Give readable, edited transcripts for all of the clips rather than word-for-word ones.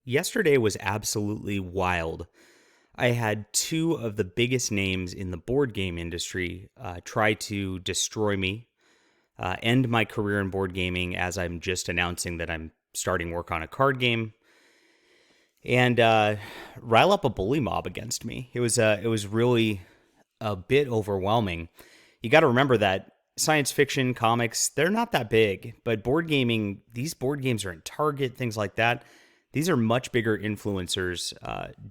Yesterday was absolutely wild. I had two of the biggest names in the board game industry try to destroy me, end my career in board gaming as I'm just announcing that I'm starting work on a card game, and rile up a bully mob against me. It was really a bit overwhelming. You got to remember that science fiction comics, they're not that big, but board gaming, these board games are in Target, things like that. These are much bigger influencers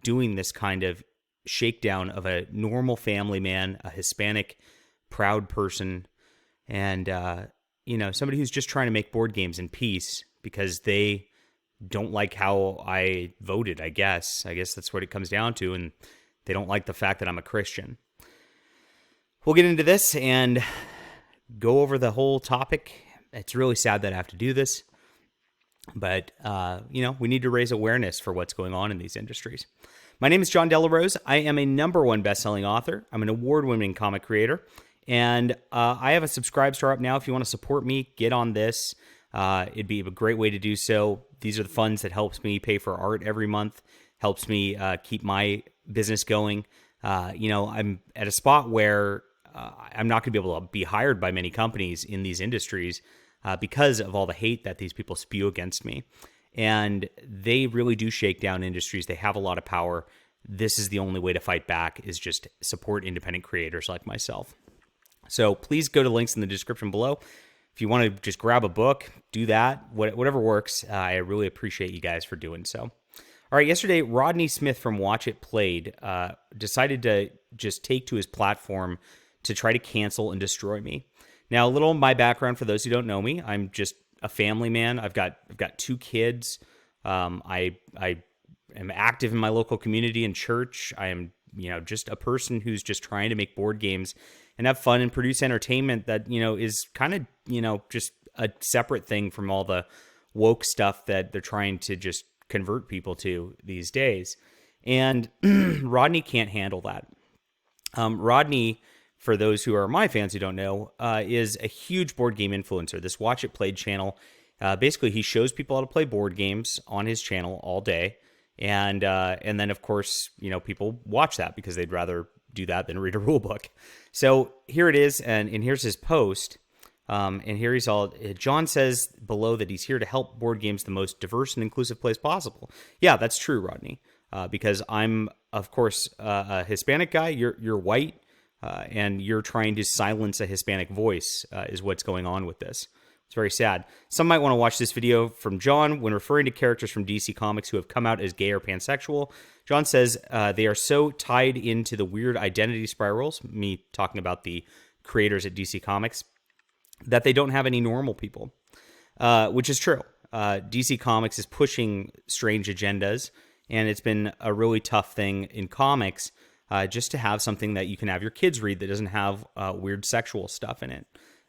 doing this kind of shakedown of a normal family man, a Hispanic proud person, and somebody who's just trying to make board games in peace because they don't like how I voted. I guess that's what it comes down to, and they don't like the fact that I'm a Christian. We'll get into this and go over the whole topic. It's really sad that I have to do this. But, we need to raise awareness for what's going on in these industries. My name is John Delarose. I am a #1 best-selling author. I'm an award-winning comic creator. And I have a Subscribe Star up now. If you want to support me, get on this. It'd be a great way to do so. These are the funds that helps me pay for art every month, helps me keep my business going. I'm at a spot where I'm not going to be able to be hired by many companies in these industries because of all the hate that these people spew against me. And they really do shake down industries. They have a lot of power. This is the only way to fight back, is just support independent creators like myself. So please go to links in the description below. If you want to just grab a book, do that. Whatever works. I really appreciate you guys for doing so. All right, yesterday, Rodney Smith from Watch It Played decided to just take to his platform to try to cancel and destroy me. Now, a little of my background for those who don't know me: I'm just a family man. I've got 2 kids. I am active in my local community and church. I am just a person who's just trying to make board games and have fun and produce entertainment that is kind of just a separate thing from all the woke stuff that they're trying to just convert people to these days. And Rodney can't handle that. Rodney, for those who are my fans who don't know, is a huge board game influencer. This Watch It Played channel, basically he shows people how to play board games on his channel all day. And then, of course, people watch that because they'd rather do that than read a rule book. So here it is, and here's his post. And here John says below that he's here to help board games the most diverse and inclusive place possible. Yeah, that's true, Rodney, because I'm, of course, a Hispanic guy. You're white. And you're trying to silence a Hispanic voice is what's going on with this. It's very sad. Some might want to watch this video from John. When referring to characters from DC Comics who have come out as gay or pansexual, John says they are so tied into the weird identity spirals, me talking about the creators at DC Comics, that they don't have any normal people, which is true. DC Comics is pushing strange agendas, and it's been a really tough thing in comics just to have something that you can have your kids read that doesn't have weird sexual stuff in it.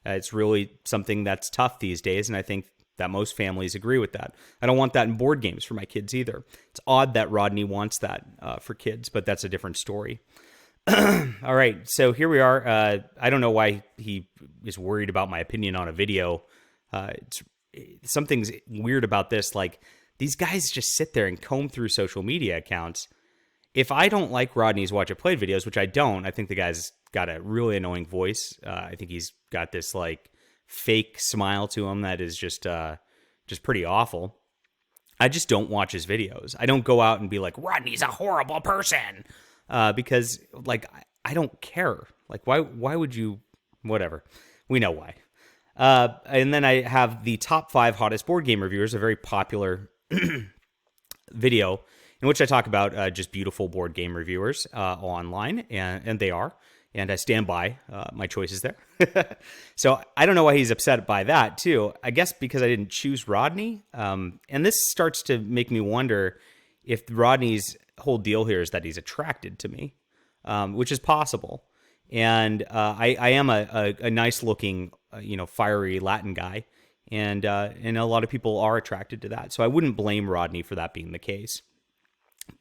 It's really something that's tough these days, and I think that most families agree with that. I don't want that in board games for my kids either. It's odd that Rodney wants that for kids, but that's a different story. All right, so here we are. I don't know why he is worried about my opinion on a video. Something's weird about this. Like, these guys just sit there and comb through social media accounts. If I don't like Rodney's Watch It Played videos, which I don't, I think the guy's got a really annoying voice. I think he's got this like fake smile to him that is just pretty awful. I just don't watch his videos. I don't go out and be like, Rodney's a horrible person, because like I don't care. Like why would you? Whatever. We know why. And then I have the top 5 hottest board game reviewers, a very popular video in which I talk about just beautiful board game reviewers online, and they are, and I stand by my choices there. So I don't know why he's upset by that, too. I guess because I didn't choose Rodney, and this starts to make me wonder if Rodney's whole deal here is that he's attracted to me, which is possible. And I am a nice-looking, fiery Latin guy, and a lot of people are attracted to that. So I wouldn't blame Rodney for that being the case.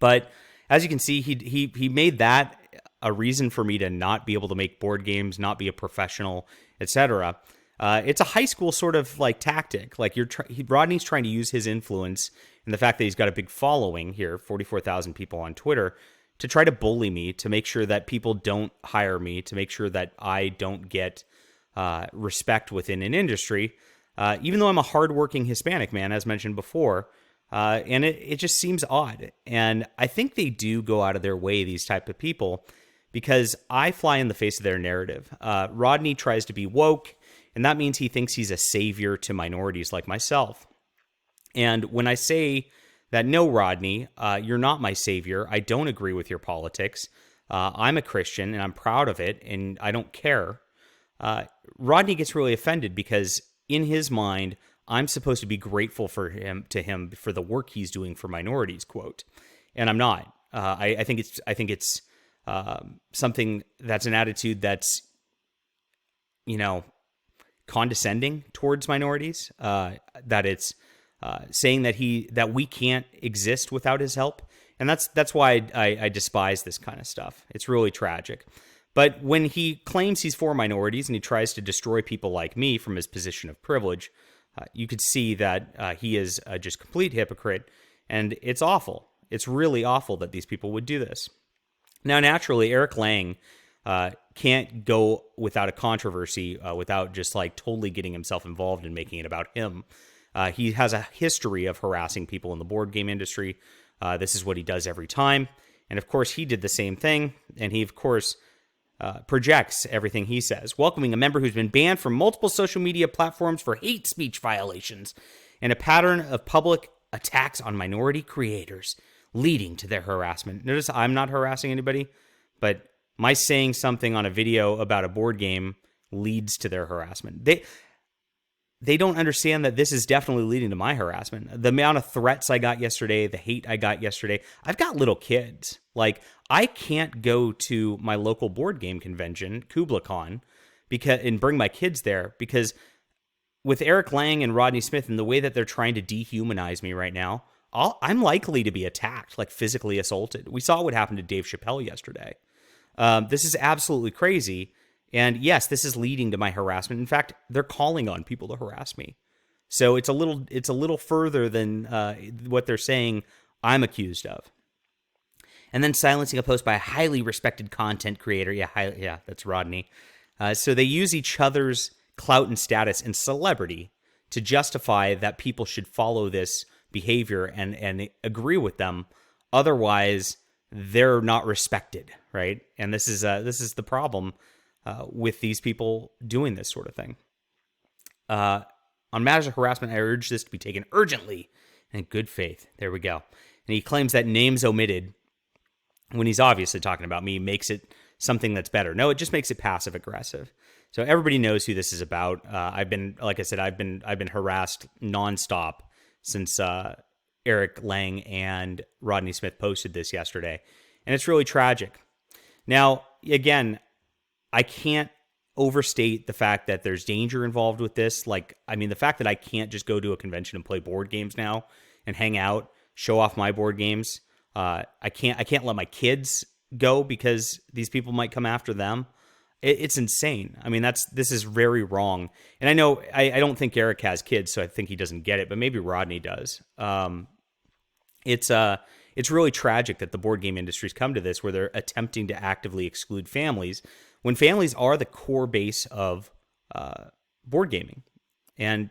But as you can see, he made that a reason for me to not be able to make board games, not be a professional, etc. It's a high school sort of like tactic. Like Rodney's trying to use his influence and the fact that he's got a big following here, 44,000 people on Twitter, to try to bully me, to make sure that people don't hire me, to make sure that I don't get respect within an industry, even though I'm a hardworking Hispanic man, as mentioned before. And it just seems odd. And I think they do go out of their way, these type of people, because I fly in the face of their narrative. Rodney tries to be woke, and that means he thinks he's a savior to minorities like myself. And when I say that, no, Rodney, you're not my savior, I don't agree with your politics, I'm a Christian and I'm proud of it and I don't care, Rodney gets really offended because in his mind, I'm supposed to be grateful for him for the work he's doing for minorities, quote. And I'm not. I think it's something that's an attitude that's, condescending towards minorities, that it's saying that we can't exist without his help. And that's why I despise this kind of stuff. It's really tragic. But when he claims he's for minorities and he tries to destroy people like me from his position of privilege, you could see that he is just complete hypocrite. And it's awful. It's really awful that these people would do this. Now, naturally, Eric Lang can't go without a controversy, without just like totally getting himself involved and making it about him. He has a history of harassing people in the board game industry. This is what he does every time. And of course, he did the same thing. And he, of course, projects everything he says, welcoming a member who's been banned from multiple social media platforms for hate speech violations and a pattern of public attacks on minority creators leading to their harassment. Notice I'm not harassing anybody, but my saying something on a video about a board game leads to their harassment. They don't understand that this is definitely leading to my harassment. The amount of threats I got yesterday, the hate I got yesterday. I've got little kids. Like, I can't go to my local board game convention, KublaCon, and bring my kids there because with Eric Lang and Rodney Smith and the way that they're trying to dehumanize me right now, I'm likely to be attacked, like physically assaulted. We saw what happened to Dave Chappelle yesterday. This is absolutely crazy. And yes, this is leading to my harassment. In fact, they're calling on people to harass me. So it's a little further than what they're saying I'm accused of. And then silencing a post by a highly respected content creator. Yeah, that's Rodney. So they use each other's clout and status and celebrity to justify that people should follow this behavior and agree with them. Otherwise, they're not respected, right? And this is the problem with these people doing this sort of thing. On matters of harassment, I urge this to be taken urgently and in good faith. There we go. And he claims that names omitted, when he's obviously talking about me, makes it something that's better. No, it just makes it passive aggressive. So everybody knows who this is about. I've been harassed nonstop since Eric Lang and Rodney Smith posted this yesterday, and it's really tragic. Now, again, I can't overstate the fact that there's danger involved with this. Like, I mean, the fact that I can't just go to a convention and play board games now and hang out, show off my board games. I can't let my kids go because these people might come after them. It's insane. I mean, this is very wrong. And I know I don't think Eric has kids, so I think he doesn't get it, but maybe Rodney does. It's really tragic that the board game industry's come to this, where they're attempting to actively exclude families when families are the core base of board gaming, and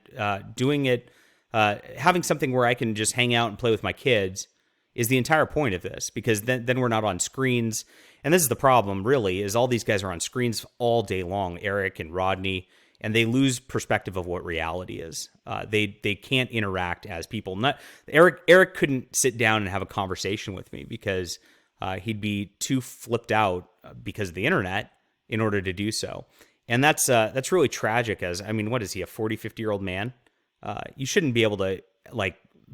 doing it, having something where I can just hang out and play with my kids is the entire point of this, because then we're not on screens. And this is the problem, really, is all these guys are on screens all day long, Eric and Rodney, and they lose perspective of what reality is. They can't interact as people. Eric couldn't sit down and have a conversation with me because he'd be too flipped out because of the internet in order to do so. And that's really tragic. What is he, a 40, 50-year-old man? You shouldn't be able to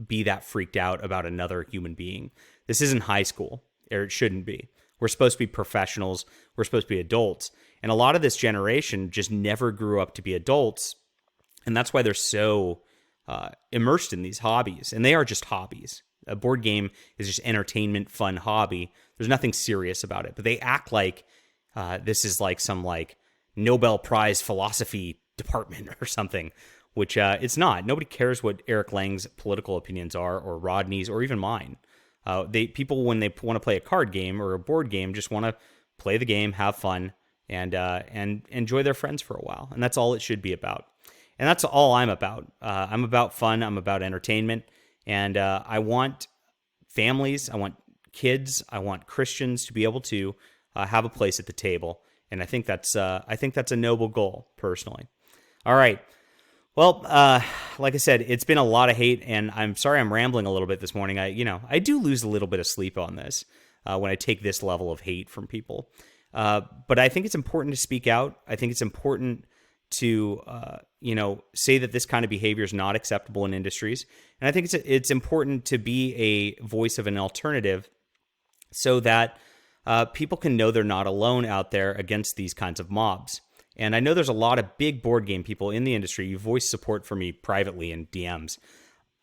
be that freaked out about another human being. This isn't high school, or it shouldn't be. We're supposed to be professionals. We're supposed to be adults. And a lot of this generation just never grew up to be adults. And that's why they're so immersed in these hobbies. And they are just hobbies. A board game is just entertainment, fun hobby. There's nothing serious about it. But they act like this is like some Nobel Prize philosophy department or something, which it's not. Nobody cares what Eric Lang's political opinions are, or Rodney's, or even mine. People, when they want to play a card game or a board game, just want to play the game, have fun, and enjoy their friends for a while. And that's all it should be about. And that's all I'm about. I'm about fun. I'm about entertainment. And I want families, I want kids, I want Christians to be able to have a place at the table. And I think that's a noble goal, personally. All right. Well, like I said, it's been a lot of hate, and I'm sorry I'm rambling a little bit this morning. I do lose a little bit of sleep on this when I take this level of hate from people. But I think it's important to speak out. I think it's important to say that this kind of behavior is not acceptable in industries, and I think it's important to be a voice of an alternative, so that people can know they're not alone out there against these kinds of mobs. And I know there's a lot of big board game people in the industry. You voice support for me privately in DMs.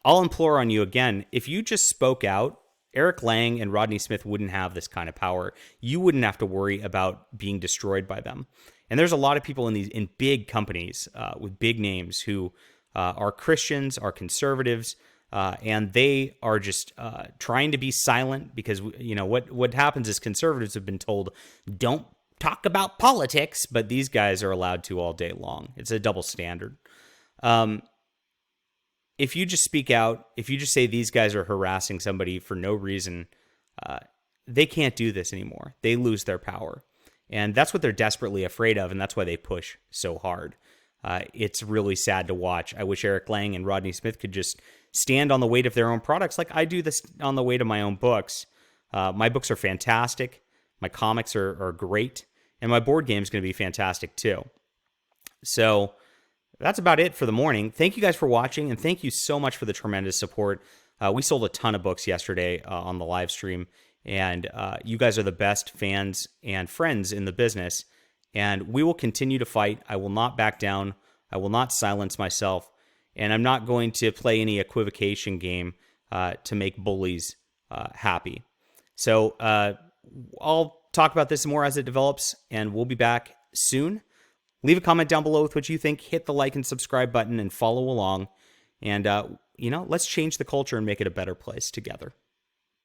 I'll implore on you again, if you just spoke out, Eric Lang and Rodney Smith wouldn't have this kind of power. You wouldn't have to worry about being destroyed by them. And there's a lot of people in big companies with big names who are Christians, are conservatives, and they are just trying to be silent because what happens is conservatives have been told, don't talk about politics, but these guys are allowed to all day long. It's a double standard. If you just speak out, if you just say these guys are harassing somebody for no reason, they can't do this anymore. They lose their power. And that's what they're desperately afraid of, and that's why they push so hard. It's really sad to watch. I wish Eric Lang and Rodney Smith could just stand on the weight of their own products like I do this on the weight of my own books. My books are fantastic. My comics are great. And my board game is going to be fantastic too. So that's about it for the morning. Thank you guys for watching, and thank you so much for the tremendous support. We sold a ton of books yesterday on the live stream, and you guys are the best fans and friends in the business, and we will continue to fight. I will not back down. I will not silence myself, and I'm not going to play any equivocation game to make bullies happy. So I'll talk about this more as it develops, and we'll be back soon. Leave a comment down below with what you think. Hit the like and subscribe button and follow along. And, let's change the culture and make it a better place together.